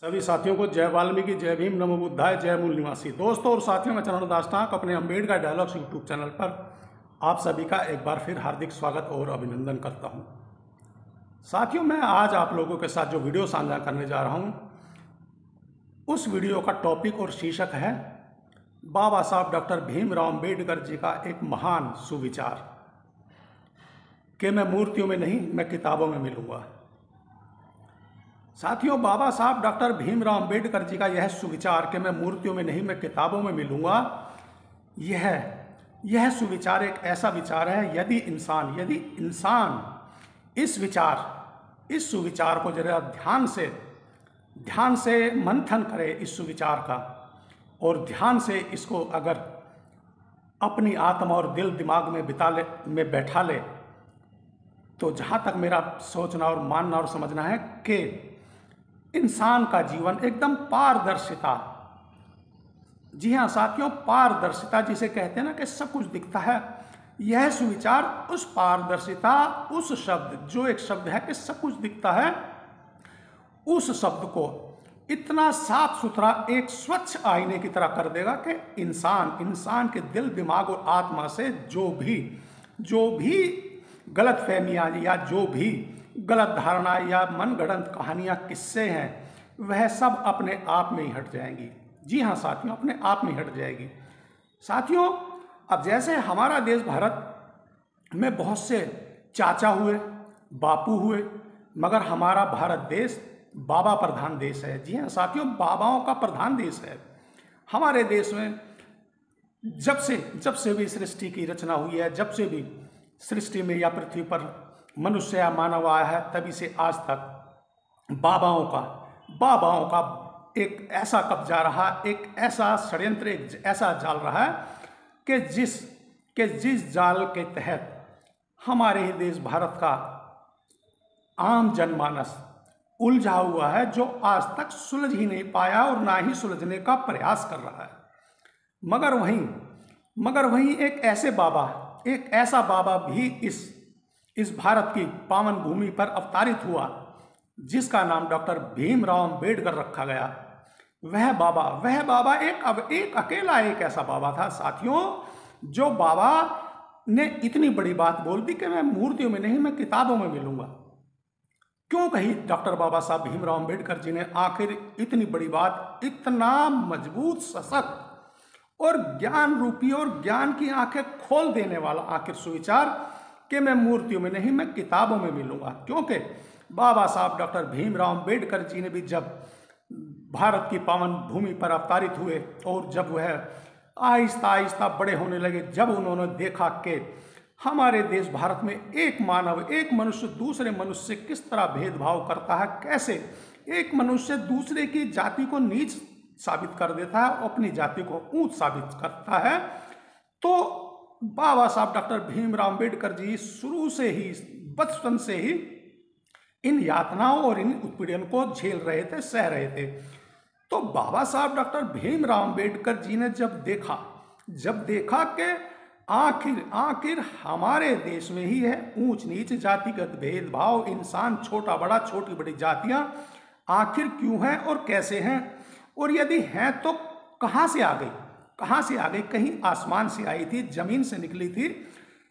सभी साथियों को जय वाल्मीकि, जय भीम, नमो बुद्धाय, जय मूल निवासी। दोस्तों और साथियों, मैं चरण दास टाक अपने अम्बेडकर डायलॉग्स यूट्यूब चैनल पर आप सभी का एक बार फिर हार्दिक स्वागत और अभिनंदन करता हूं। साथियों, मैं आज आप लोगों के साथ जो वीडियो साझा करने जा रहा हूं, उस वीडियो का टॉपिक और शीर्षक है बाबा साहब डॉक्टर भीमराव अम्बेडकर जी का एक महान सुविचार कि मैं मूर्तियों में नहीं, मैं किताबों में मिलूंगा। साथियों, बाबा साहब डॉक्टर भीमराव अम्बेडकर जी का यह सुविचार कि मैं मूर्तियों में नहीं, मैं किताबों में मिलूंगा, यह सुविचार एक ऐसा विचार है, यदि इंसान इस सुविचार को जरा ध्यान से मंथन करे इस सुविचार का, और ध्यान से इसको अगर अपनी आत्मा और दिल दिमाग में बैठा ले, तो जहाँ तक मेरा सोचना और मानना और समझना है कि इंसान का जीवन एकदम पारदर्शिता, जी हाँ साथियों, पारदर्शिता जिसे कहते हैं ना कि सब कुछ दिखता है, यह सुविचार उस पारदर्शिता, उस शब्द जो एक शब्द है कि सब कुछ दिखता है, उस शब्द को इतना साफ सुथरा एक स्वच्छ आईने की तरह कर देगा कि इंसान के दिल दिमाग और आत्मा से जो भी गलत फहमियाँ या जो भी गलत धारणा या मनगढ़ंत कहानियाँ, किस्से हैं, वह सब अपने आप में ही हट जाएंगी। जी हाँ साथियों, अपने आप में हट जाएगी। साथियों, अब जैसे हमारा देश भारत में बहुत से चाचा हुए, बापू हुए, मगर हमारा भारत देश बाबा प्रधान देश है। जी हाँ साथियों, बाबाओं का प्रधान देश है। हमारे देश में जब से भी सृष्टि की रचना हुई है, जब से भी सृष्टि में या पृथ्वी पर मनुष्य या मानव आया है, तभी से आज तक बाबाओं का एक ऐसा कब्जा रहा, एक ऐसा षड्यंत्र, एक ऐसा जाल रहा है कि जिस जाल के तहत हमारे ही देश भारत का आम जनमानस उलझा हुआ है, जो आज तक सुलझ ही नहीं पाया और ना ही सुलझने का प्रयास कर रहा है। मगर वहीं एक ऐसा बाबा भी इस भारत की पावन भूमि पर अवतारित हुआ, जिसका नाम डॉक्टर भीमराव अम्बेडकर रखा गया। वह बाबा एक अकेला एक ऐसा बाबा था साथियों, जो बाबा ने इतनी बड़ी बात बोल दी कि मैं मूर्तियों में नहीं, मैं किताबों में मिलूंगा। क्यों कही डॉक्टर बाबा साहब भीमराव अम्बेडकर जी ने आखिर इतनी बड़ी बात, इतना मजबूत, सशक्त और ज्ञान रूपी और ज्ञान की आंखें खोल देने वाला आखिर सुविचार कि मैं मूर्तियों में नहीं, मैं किताबों में मिलूंगा? क्योंकि बाबा साहब डॉक्टर भीमराव अम्बेडकर जी ने भी जब भारत की पावन भूमि पर अवतारित हुए और जब वह आहिस्ता आहिस्ता बड़े होने लगे, जब उन्होंने देखा कि हमारे देश भारत में एक मनुष्य दूसरे मनुष्य से किस तरह भेदभाव करता है, कैसे एक मनुष्य दूसरे की जाति को नीच साबित कर देता है, अपनी जाति को ऊंच साबित करता है, तो बाबा साहब डॉक्टर भीमराव अम्बेडकर जी शुरू से ही, बचपन से ही इन यातनाओं और इन उत्पीड़न को झेल रहे थे, सह रहे थे। तो बाबा साहब डॉक्टर भीमराव अम्बेडकर जी ने जब देखा कि आखिर हमारे देश में ही है ऊंच नीच, जातिगत भेदभाव, इंसान छोटा बड़ा, छोटी बड़ी जातियां आखिर क्यों हैं और कैसे हैं, और यदि हैं तो कहाँ से आ गई? कहीं आसमान से आई थी, जमीन से निकली थी,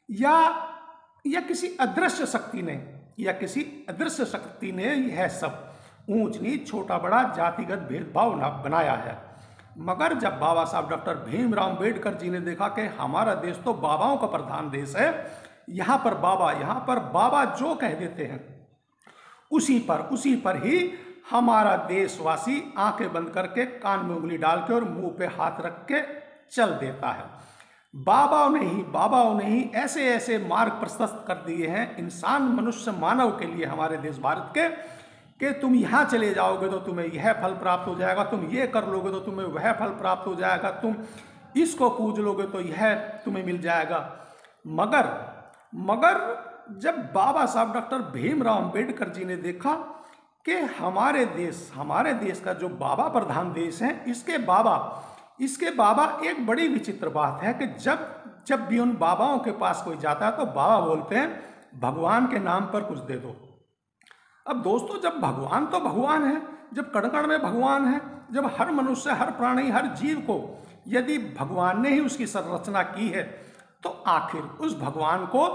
या किसी अदृश्य शक्ति ने यह सब ऊंच नीच, छोटा बड़ा, जातिगत भेदभाव बनाया है। मगर जब बाबा साहब डॉक्टर भीमराव अम्बेडकर जी ने देखा कि हमारा देश तो बाबाओं का प्रधान देश है, यहाँ पर बाबा जो कह देते हैं उसी पर ही हमारा देशवासी आंखें बंद करके, कान में उंगली डाल के और मुंह पे हाथ रख के चल देता है। बाबाओं ने ही ऐसे मार्ग प्रशस्त कर दिए हैं इंसान, मनुष्य, मानव के लिए हमारे देश भारत के, कि तुम यहाँ चले जाओगे तो तुम्हें यह फल प्राप्त हो जाएगा, तुम ये कर लोगे तो तुम्हें वह फल प्राप्त हो जाएगा, तुम इसको पूज लोगे तो यह तुम्हें मिल जाएगा। मगर जब बाबा साहब डॉक्टर भीमराव अम्बेडकर जी ने देखा कि हमारे देश का जो बाबा प्रधान देश है, इसके बाबा एक बड़ी विचित्र बात है कि जब भी उन बाबाओं के पास कोई जाता है तो बाबा बोलते हैं भगवान के नाम पर कुछ दे दो। अब दोस्तों, जब भगवान तो भगवान है, जब कण कण में भगवान है, जब हर मनुष्य, हर प्राणी, हर जीव को यदि भगवान ने ही उसकी संरचना की है, तो आखिर उस भगवान को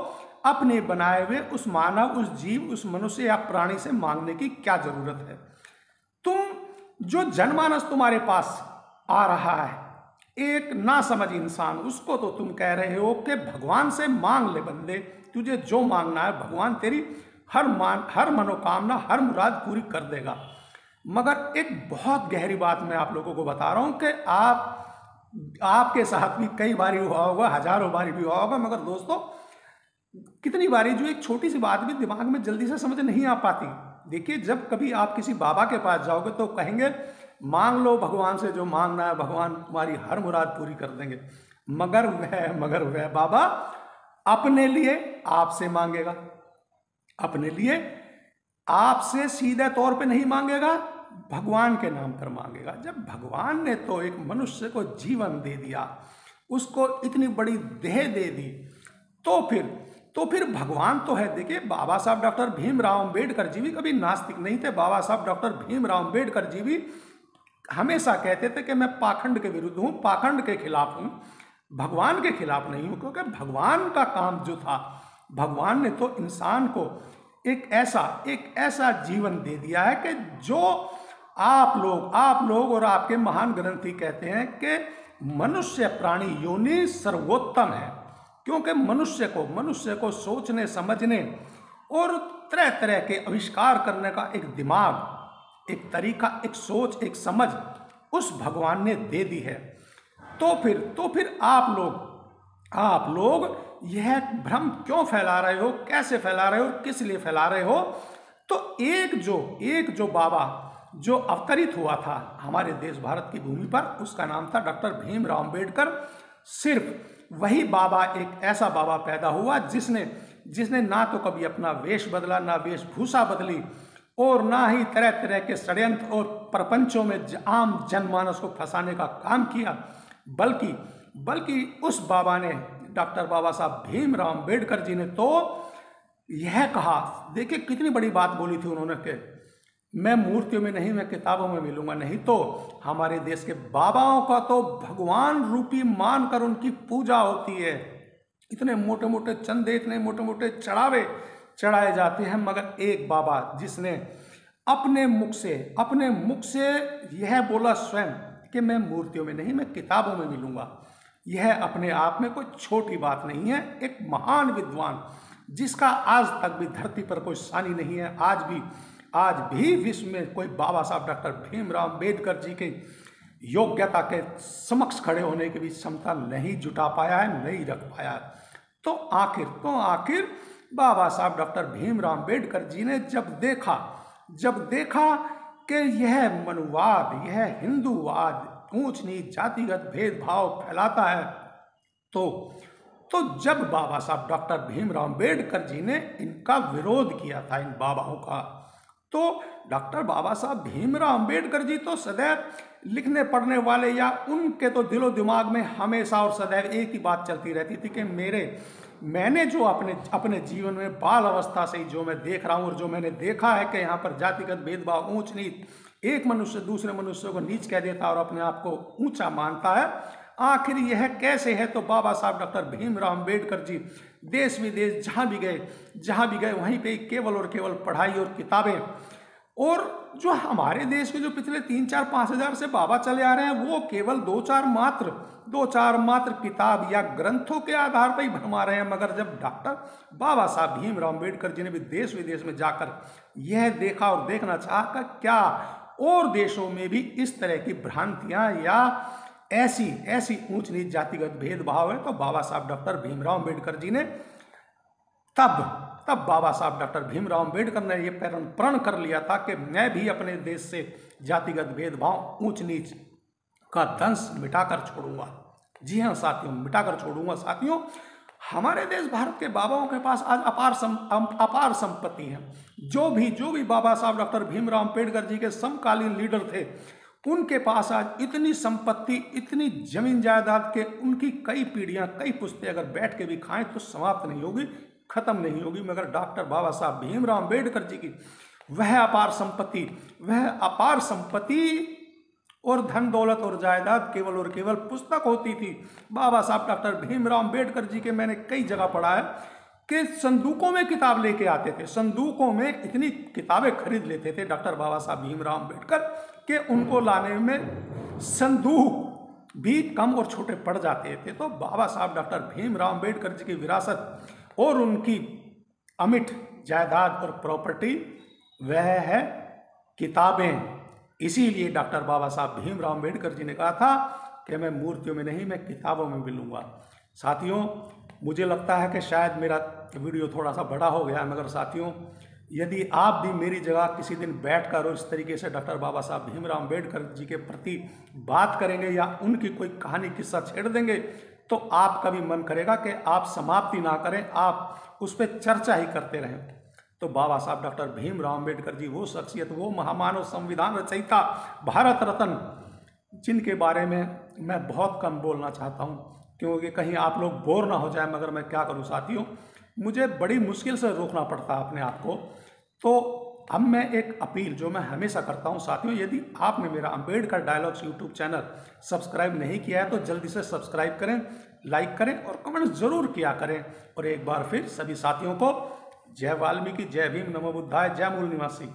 अपने बनाए हुए उस मानव, उस जीव, उस मनुष्य या प्राणी से मांगने की क्या जरूरत है? तुम जो जनमानस तुम्हारे पास आ रहा है, एक नासमझ इंसान, उसको तो तुम कह रहे हो कि भगवान से मांग ले बंदे, तुझे जो मांगना है भगवान तेरी हर मनोकामना, हर मुराद पूरी कर देगा। मगर एक बहुत गहरी बात मैं आप लोगों को बता रहा हूं कि आपके साथ भी कई बारी हुआ होगा, हजारों बारी भी हुआ होगा, मगर दोस्तों कितनी बारी जो एक छोटी सी बात भी दिमाग में जल्दी से समझ नहीं आ पाती। देखिए, जब कभी आप किसी बाबा के पास जाओगे तो कहेंगे मांग लो भगवान से जो मांगना है, भगवान तुम्हारी हर मुराद पूरी कर देंगे। मगर वह बाबा अपने लिए आपसे मांगेगा, अपने लिए आपसे सीधे तौर पे नहीं मांगेगा, भगवान के नाम पर मांगेगा। जब भगवान ने तो एक मनुष्य को जीवन दे दिया, उसको इतनी बड़ी देह दे दी, तो फिर भगवान तो है। देखिए, बाबा साहब डॉक्टर भीमराव अंबेडकर जी भी कभी नास्तिक नहीं थे। बाबा साहब डॉक्टर भीमराव अंबेडकर जी भी हमेशा कहते थे कि मैं पाखंड के विरुद्ध हूँ, पाखंड के खिलाफ हूँ, भगवान के खिलाफ नहीं हूँ। क्योंकि भगवान का काम जो था, भगवान ने तो इंसान को एक ऐसा जीवन दे दिया है कि जो आप लोग और आपके महान ग्रंथी कहते हैं कि मनुष्य प्राणी योनि सर्वोत्तम है। क्योंकि मनुष्य को सोचने, समझने और तरह तरह के आविष्कार करने का एक दिमाग, एक तरीका, एक सोच, एक समझ उस भगवान ने दे दी है। तो फिर आप लोग यह भ्रम क्यों फैला रहे हो, कैसे फैला रहे हो, किस लिए फैला रहे हो? तो एक जो बाबा जो अवतरित हुआ था हमारे देश भारत की भूमि पर, उसका नाम था डॉक्टर भीमराव अंबेडकर। सिर्फ वही बाबा, एक ऐसा बाबा पैदा हुआ जिसने ना तो कभी अपना वेश बदला, ना वेशभूषा बदली, और ना ही तरह तरह के षड्यंत्र और प्रपंचों में आम जनमानस को फंसाने का काम किया, बल्कि उस बाबा ने, डॉक्टर बाबा साहब भीमराव अंबेडकर जी ने तो यह कहा, देखिए कितनी बड़ी बात बोली थी उन्होंने कि मैं मूर्तियों में नहीं, मैं किताबों में मिलूंगा। नहीं तो हमारे देश के बाबाओं का तो भगवान रूपी मानकर उनकी पूजा होती है। इतने मोटे मोटे चंदे, इतने मोटे मोटे चढ़ावे चढ़ाए जाते हैं, मगर एक बाबा जिसने अपने मुख से यह बोला स्वयं कि मैं मूर्तियों में नहीं, मैं किताबों में मिलूंगा, यह अपने आप में कोई छोटी बात नहीं है। एक महान विद्वान जिसका आज तक भी धरती पर कोई सानी नहीं है, आज भी विश्व में कोई बाबा साहब डॉक्टर भीमराव अंबेडकर जी के योग्यता के समक्ष खड़े होने की भी क्षमता नहीं जुटा पाया है, नहीं रख पाया है। तो आखिर बाबा साहब डॉक्टर भीमराव अंबेडकर जी ने जब देखा कि यह मनुवाद, यह हिंदूवाद ऊंच नीच, जातिगत भेदभाव फैलाता है, तो जब बाबा साहब डॉक्टर भीमराव अंबेडकर जी ने इनका विरोध किया था, इन बाबाओं का, तो डॉक्टर बाबा साहब भीमराव अंबेडकर जी तो सदैव लिखने पढ़ने वाले, या उनके तो दिलो दिमाग में हमेशा और सदैव एक ही बात चलती रहती थी कि मैंने जो अपने जीवन में बाल अवस्था से ही जो मैं देख रहा हूँ और जो मैंने देखा है कि यहाँ पर जातिगत भेदभाव, ऊंच नीच, एक मनुष्य दूसरे मनुष्य को नीच कह देता और अपने आप को ऊंचा मानता है, आखिर यह कैसे है? तो बाबा साहब डॉक्टर भीमराव अंबेडकर जी देश विदेश जहाँ भी गए वहीं पे केवल और केवल पढ़ाई और किताबें, और जो हमारे देश के जो पिछले 3-4-5 हजार से बाबा चले आ रहे हैं, वो केवल दो चार मात्र किताब या ग्रंथों के आधार पर ही भरमा रहे हैं। मगर जब डॉक्टर बाबा साहब भीमराव अंबेडकर जी ने भी देश विदेश में जाकर यह देखा और देखना चाहा कि क्या और देशों में भी इस तरह की भ्रांतियां या ऐसी ऊंच नीच जातिगत भेदभाव है, तो बाबा साहब डॉक्टर भीमराव अंबेडकर जी ने तब बाबा साहब डॉक्टर भीमराव अंबेडकर ने यह प्रण कर लिया था कि मैं भी अपने देश से जातिगत भेदभाव, ऊंच नीच का दंश मिटाकर छोड़ूंगा। जी हाँ साथियों, मिटाकर छोड़ूंगा। साथियों, हमारे देश भारत के बाबाओं के पास आज अपार संपत्ति है। जो भी बाबा साहब डॉक्टर भीमराव अंबेडकर जी के समकालीन लीडर थे, उनके पास आज इतनी संपत्ति, इतनी जमीन जायदाद के उनकी कई पीढ़ियां, कई पुश्तें अगर बैठ के भी खाएं तो समाप्त नहीं होगी, खत्म नहीं होगी। मगर डॉक्टर बाबा साहब भीमराव अंबेडकर जी की वह अपार संपत्ति और धन दौलत और जायदाद केवल और केवल पुस्तक होती थी। बाबा साहब डॉक्टर भीमराव अंबेडकर जी के मैंने कई जगह पढ़ा है कि संदूकों में किताब लेके आते थे, संदूकों में इतनी किताबें खरीद लेते थे डॉक्टर बाबा साहब भीमराव अंबेडकर कि उनको लाने में संदूक भी कम और छोटे पड़ जाते थे। तो बाबा साहब डॉक्टर भीमराव अंबेडकर जी की विरासत और उनकी अमिट जायदाद और प्रॉपर्टी वह है किताबें। इसीलिए डॉक्टर बाबा साहब भीमराव अंबेडकर जी ने कहा था कि मैं मूर्तियों में नहीं, मैं किताबों में मिलूंगा। साथियों, मुझे लगता है कि शायद मेरा वीडियो थोड़ा सा बड़ा हो गया, मगर साथियों यदि आप भी मेरी जगह किसी दिन बैठकर और इस तरीके से डॉक्टर बाबा साहब भीमराव अंबेडकर जी के प्रति बात करेंगे या उनकी कोई कहानी किस्सा छेड़ देंगे तो आपका भी मन करेगा कि आप समाप्ति ना करें, आप उस पर चर्चा ही करते रहें। तो बाबा साहब डॉक्टर भीमराव अंबेडकर जी वो शख्सियत, वो महामानव, संविधान रचयिता, भारत रत्न, जिनके बारे में मैं बहुत कम बोलना चाहता हूँ क्योंकि कहीं आप लोग बोर ना हो जाए, मगर मैं क्या करूँ साथियों, मुझे बड़ी मुश्किल से रोकना पड़ता है अपने आप को। तो अब मैं एक अपील जो मैं हमेशा करता हूँ साथियों, यदि आपने मेरा Ambedkar dialogues YouTube channel subscribe नहीं किया है तो जल्दी से सब्सक्राइब करें, लाइक करें और कमेंट जरूर किया करें। और एक बार फिर सभी साथियों को जय वाल्मीकि, जय भीम, नमो बुद्धाय, जय मूल निवासी।